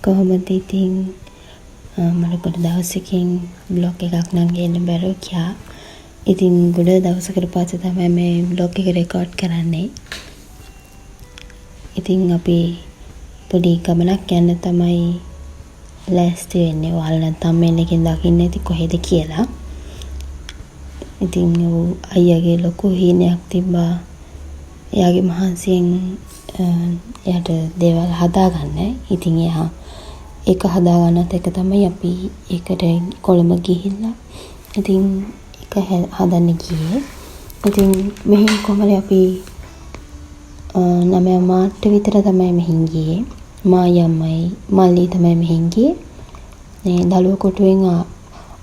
කොහොමද ඉතින් මට ගොඩ දවසකින් බ්ලොග් එකක් නම් ගේන්න බැරුව ගියා. ඉතින් ගොඩ දවසකට පස්සේ තමයි මේ බ්ලොග් එක රෙකෝඩ් කරන්නේ. ඉතින් අපි පොඩි ගමනක් යන්න තමයි ලෑස්ති වෙන්නේ. ඔයාලා නම් තම්මෙල් එකෙන් දකින්න ඇති කොහෙද කියලා. ඉතින් අයියාගේ ලොකු හීනයක් තිබ්බා. එයාගේ මහන්සියෙන් එයාට දේවල් හදාගන්න. ඉතින් එයා ඒක හදාගන්නත් එක තමයි අපි ඒකට කොළඹ ගිහිල්ලා ඉතින් ඒක හදන්න ගියේ. ඉතින් මෙහෙන් කොහමද අපි 9 මාර්ට විතර තමයි මෙහෙන් ගියේ. මායම්මයි මල්ලි තමයි මෙහෙන් ගියේ. මේ දළුව කොටුවෙන්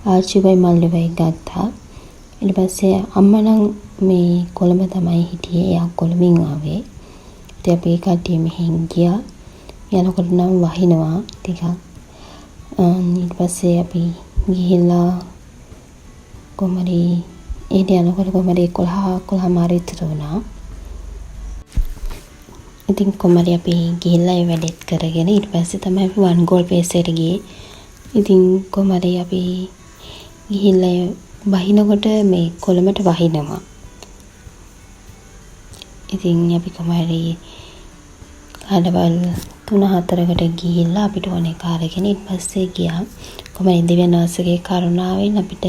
ආච්චිවයි මල්ලිවයි ගත්තා. ඊට පස්සේ අම්මා නම් මේ කොළඹ තමයි හිටියේ. එයා කොළඹින් ආවේ. ඉතින් අපි කට්ටිය මෙහෙන් ගියා. යනකොට නම් වහිනවා ටිකක්. ඊට පස්සේ අපි ගිහිල්ලා කොමරි යනකොට කොමරි 11 මාර විතර වුණා. ඉතින් කොමරි අපි ගිහිල්ලා ඒ වැඩේත් කරගෙන ඊට පස්සේ තමයි අපි වන් ගෝල් පේසෙට ගියේ. ඉතින් කොමරි අපි ගිහිල්ලා වහිනකොට මේ කොළඹට වහිනවා. ඉතින් අපි කොමරි කඩවල් 3-4කට ගිහිල්ලා අපිට ඕනේ කාර්යගෙන ඊට පස්සේ ගියා. කොහමද දෙවියන්වහන්සේගේ කරුණාවෙන් අපිට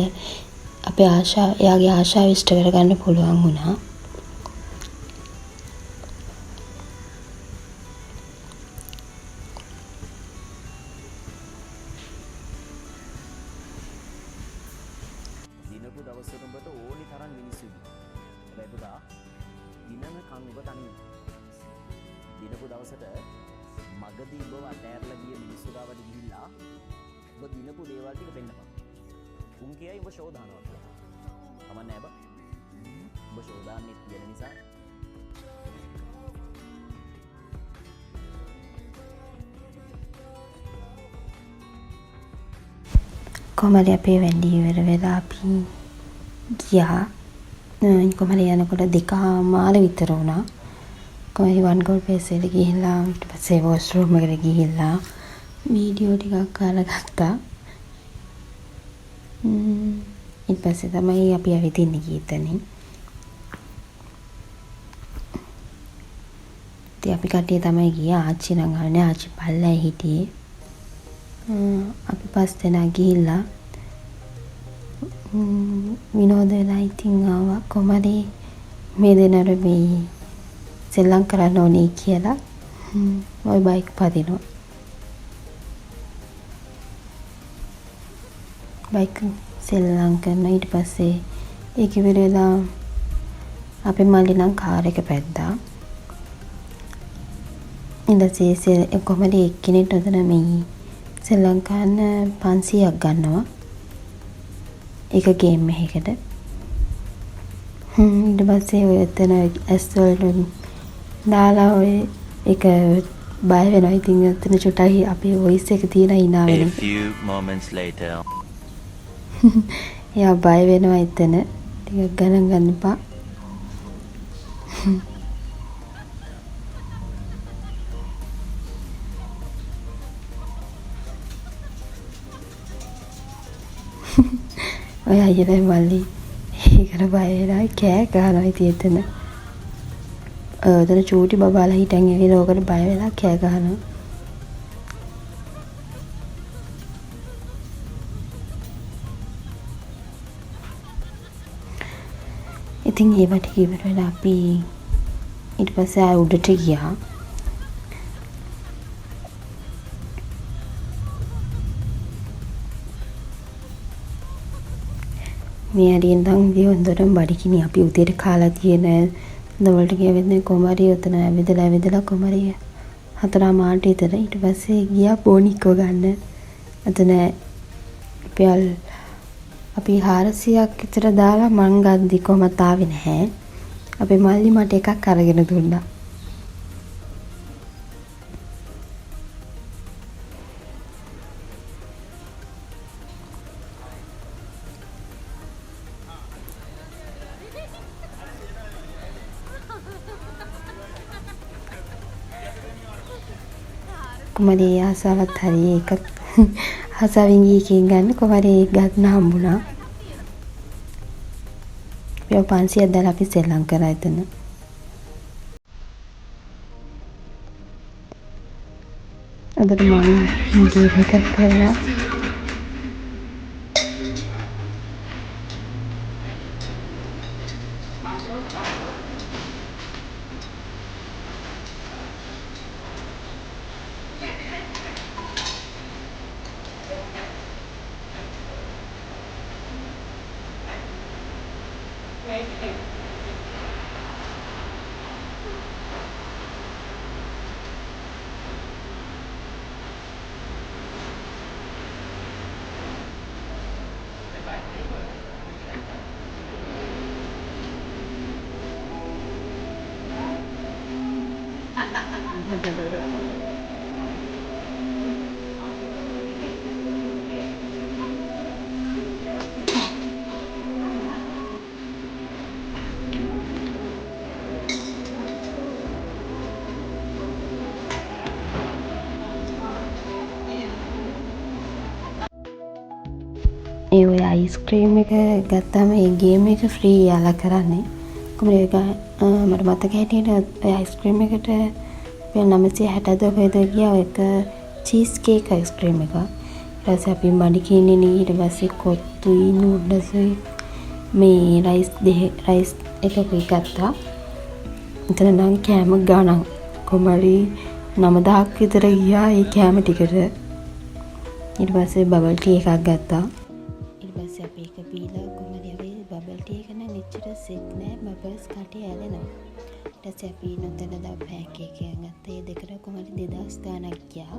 අපේ එයාගේ ආශාව ඉෂ්ට කරගන්න පුළුවන් වුණා. දිනපු දවසට ඔබට ඕනි තරම් මිනිස්සු ඉන්නවා. හැබැයි පුතා දිනන කන් ඔබ තනියම. දිනපු දවසට මගදී ඔබ අතෑරලා ගිය මිනිස්සු ගාවට ගිහිල්ලා ඔබ දිනපු දේවල් ටික පෙන්නපන්. උන් කියයි ඔබ ෂෝ දානවා කියලා. කමන්නේ බා. ඔබ ෂෝ දාන්නේ කියන නිසා කොහමද අපේ වැඩි ඉවර වෙලා අපි ගියා. කොහමද යනකොට 2:00 විතර වුණා. කොහමද වන් ගෝල් පේසෙට ගිහිල්ලා ඊට පස්සේ වොෂ්රූම් එකට ගිහිල්ලා වීඩියෝ ටිකක් අරගත්තා. ඊට පස්සේ තමයි අපි ඇවිදින්න ගියේ එතනින්. ඉතින් අපි කට්ටිය තමයි ගියේ. ආච්චි නම් ආන්නේ ආච්චි පල්ලේ හිටියේ. අපි 5 දෙනා ගිහිල්ලා විනෝද වෙලා ඉතින් ආවා. කොහමද මේ දෙනර මේ සෙල්ලම් කරන්න ඕනේ කියලා ওই බයික් පදිනවා. බයික් සෙල්ලම් කරන ඊට පස්සේ ඒක ඉවරලා අපේ මල්ලි නම් කාර් එක පැද්දා. ඉඳලා කොහමද එක්කෙනෙක් උදන මේ සෙල්ලම් කරන 500ක් ගන්නවා. ඒක ගේම් එකකට. ඊට පස්සේ ඔය එතන ඇස්වලට දාලා ඔය ඒක බය වෙනවා. ඉතින් එතන චුටයි අපේ වොයිස් එක තියලා hina වෙනවා. A few moments later. එයා බය වෙනවා එතන. ටිකක් ගණන් ගන්න එපා. ඔය අයියලා මල්ලි ඒකට බය වෙලා කෑ ගහනවා. ඉතින් එතන එතන චූටි බබාලා හිටන් ඇවිල්ලා ඕකට බය වෙලා කෑ ගහනවා. ඉතින් ඒවට ඉවර වෙලා අපි ඊට පස්සේ ආය උඩට ගියා. මේ හරියෙන් නම් හොඳටම බඩගිනි. අපි උදේට කාලා තියෙන දවල්ට ගියවෙන්නේ කොමාරිය උතන ඇවිදලා කොමාරිය 4 මාට විතර. ඊට පස්සේ ගියා බෝනික්කෝ ගන්න. එතන අපි 400ක් විතර දාලා මං ගද්දි කොහමත් ආවේ නැහැ. අපේ මල්ලි මට එකක් අරගෙන දුන්නා. කොහමද ඒ ආසාවත් හරි ඒක ආසාවෙන් ගියකින් ගන්න කොහමද ඒක ගන්න හම්බුණා. අපි 500ක් දාලා අපි සෙල්ලම් කරා එතන. අදට මම ගේම් එකක් කරලා ඒ ඔය අයිස්ක්‍රීම් එක ගත්තාම ඒ ගේම් එක ෆ්‍රී යාලා කරන්නේ. කොහොමද ඒක මට මතක හිටියට ඔය අයිස්ක්‍රීම් එකට රුපියල් 960ද කොහෙද ගියා එක චීස් කේක් අයිස්ක්‍රීම් එක. ඊට පස්සේ අපි මඩි කිනිනේ ඊට පස්සේ කොත්තුයි නූඩ්ල්ස්යි මේ රයිස් එකකුයි ගත්තා. එතන නම් කෑම ගණන් කොමරි 9000ක් විතර ගියා ඒ කෑම ටිකට. ඊට පස්සේ බබල් ටී එකක් ගත්තා. ඊට පස්සේ අපි ඒක පීලා කොහමද අපි බබල් ටී එක නම් එච්චර සෙට් නෑ බබල්ස් කටේ ඇලෙනවා. ඊට පස්සේ අපි නොතනදා පැන්කේක් එකක් ගත්තා. ඒ දෙකට කොහමද 2000 ගාණක් ගියා.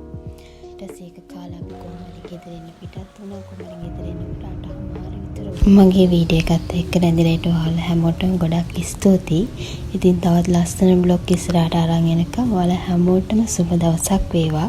ඊට පස්සේ ඒක කාලා අපි කොහමද ගෙදර එන්න පිටත් වුණා. කොහමද ගෙදර එන්නකොට 8:00 විතර මගේ වීඩියෝ එකත් එක්ක රැඳිලා ඔයාලා හැමෝටම ගොඩක් ස්තුතියි. ඉතින් තවත් ලස්සන බ්ලොග් ඉස්සරහට අරන් එනකම් ඔයාලා හැමෝටම සුබ දවසක් වේවා.